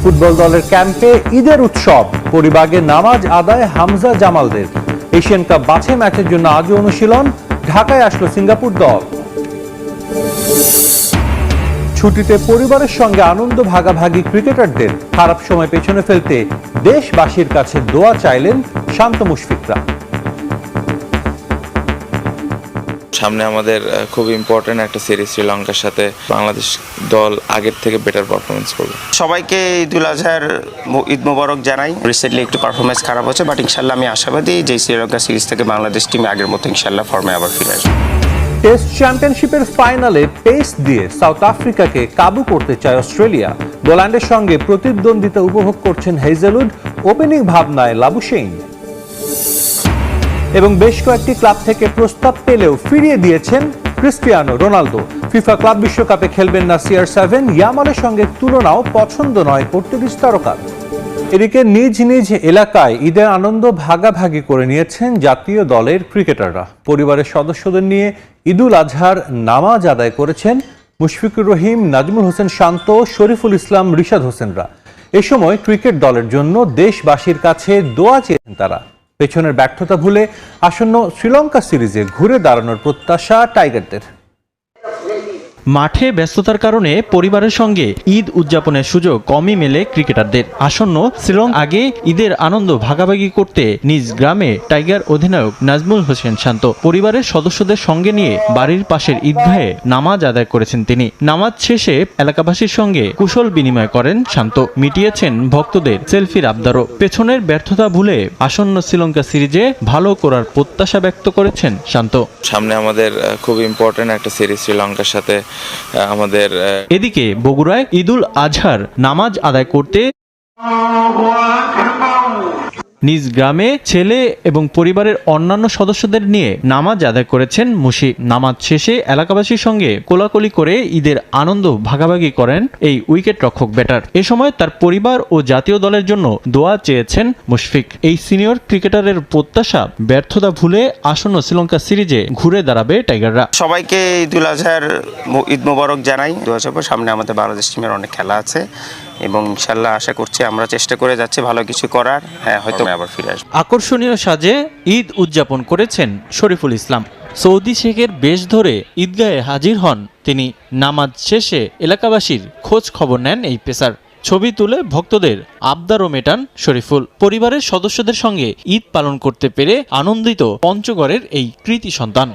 Football দলের ক্যাম্পে ঈদের উৎসব, পরিবাগে নামাজ আদায় হামজা জামালদের। এশিয়ান কাপ বাছাই ম্যাচের জন্য আজও অনুশীলন, ঢাকায় আসলো সিঙ্গাপুর দল। ছুটিতে পরিবারের সঙ্গে আনন্দ ভাগাভাগি ক্রিকেটারদের, খারাপ সময় পেছনে ফেলতে দেশবাসীর কাছে দোয়া চাইলেন শান্ত মুশফিকরা। সামনে আমাদের খুব ইম্পর্টেন্ট একটা সিরিজ শ্রীলঙ্কার সাথে। বাংলাদেশ দল আগের থেকে বেটার পারফরমেন্স করবে। সবাইকে ঈদুল আজহার ঈদ মোবারক জানাই। রিসেন্টলি একটু পারফরমেন্স খারাপ হচ্ছে, বাট ইনশাল্লাহ আমি আশাবাদী যে শ্রীলঙ্কা সিরিজ থেকে বাংলাদেশ টিম আগের মতো ইনশাল্লাহ ফর্মে আবার ফিরে আসবে। টেস্ট চ্যাম্পিয়নশিপের ফাইনালে পেস দিয়ে সাউথ আফ্রিকাকে কাবু করতে চায় অস্ট্রেলিয়া। বোল্যান্ডের সঙ্গে প্রতিদ্বন্দ্বিতা উপভোগ করছেন হেজেলউড, ওপেনিং ভাবনায় লাবুশেইন। এবং বেশ কয়েকটি ক্লাব থেকে প্রস্তাব পেলেও ফিরিয়ে দিয়েছেন ক্রিস্টিয়ানো রোনালদো। ফিফা ক্লাব বিশ্বকাপে খেলবেন না CR7, ইয়ামালের সঙ্গে তুলনাও পছন্দ নয় পর্তুগিজ তারকার। এদিকে নিজ নিজ এলাকায় ঈদের আনন্দ ভাগাভাগি করে নিয়েছেন জাতীয় দলের ক্রিকেটাররা। পরিবারের সদস্যদের নিয়ে ঈদুল আজহার নামাজ আদায় করেছেন মুশফিকুর রহিম, নাজমুল হোসেন শান্ত, শরীফুল ইসলাম, রিশাদ হোসেনরা। এ সময় ক্রিকেট দলের জন্য দেশবাসীর কাছে দোয়া চেয়েছেন তারা। পেছনের ব্যর্থতা ভুলে আসন্ন শ্রীলঙ্কা সিরিজে ঘুরে দাঁড়ানোর প্রত্যাশা টাইগারদের। মাঠে ব্যস্ততার কারণে পরিবারের সঙ্গে ঈদ উদযাপনের সুযোগ কমই মেলে ক্রিকেটারদের। আসন্ন শ্রীলঙ্কা আগে ঈদের আনন্দ ভাগাভাগি করতে নিজ গ্রামে টাইগার অধিনায়ক নাজমুল হোসেন শান্ত পরিবারের সদস্যদের সঙ্গে নিয়ে বাড়ির পাশের ঈদগাহে নামাজ আদায় করেছেন তিনি। নামাজ শেষে এলাকাবাসীর সঙ্গে কুশল বিনিময় করেন শান্ত, মিটিয়েছেন ভক্তদের সেলফির আবদারও। পেছনের ব্যর্থতা ভুলে আসন্ন শ্রীলঙ্কা সিরিজে ভালো করার প্রত্যাশা ব্যক্ত করেছেন শান্ত। সামনে আমাদের খুব ইম্পর্টেন্ট একটা সিরিজ শ্রীলঙ্কার সাথে আমাদের। এদিকে বগুড়ায় ঈদুল আজহার নামাজ আদায় করতে নিজ গ্রামে ছেলে এবং পরিবারের অন্যান্য সদস্যদের নিয়ে নামাজ আদায় করেছেন মুশি। নামাজ শেষে এলাকাবাসীর সঙ্গে কোলাকুলি করে ঈদের আনন্দ ভাগাভাগি করেন এই উইকেট রক্ষক ব্যাটার। এ সময় তার পরিবার ও জাতীয় দলের জন্য দোয়া চেয়েছেন মুশফিক। এই সিনিয়র ক্রিকেটারের প্রত্যাশা, ব্যর্থতা ভুলে আসন্ন শ্রীলঙ্কা সিরিজে ঘুরে দাঁড়াবে টাইগাররা। সবাইকে ঈদুল আজহার ঈদ মোবারক জানাই। দোয়া চাইবো, সামনে আমাদের বাংলাদেশ টিমের অনেক খেলা আছে এবং ইনশাল্লাহ আশা করছি আমরা চেষ্টা করে যাচ্ছি ভালো কিছু করার। হ্যাঁ, হয়তো আবার ফিরে আসবো। আকর্ষণীয় সাজে ঈদ উদযাপন করেছেন শরীফুল ইসলাম। সৌদি শেখের বেশ ধরে ঈদগাহে হাজির হন তিনি। নামাজ শেষে এলাকাবাসীর খোঁজ খবর নেন এই পেসার। ছবি তুলে ভক্তদের আবদারও মেটান শরীফুল। পরিবারের সদস্যদের সঙ্গে ঈদ পালন করতে পেরে আনন্দিত পঞ্চগড়ের এই কৃতি সন্তান।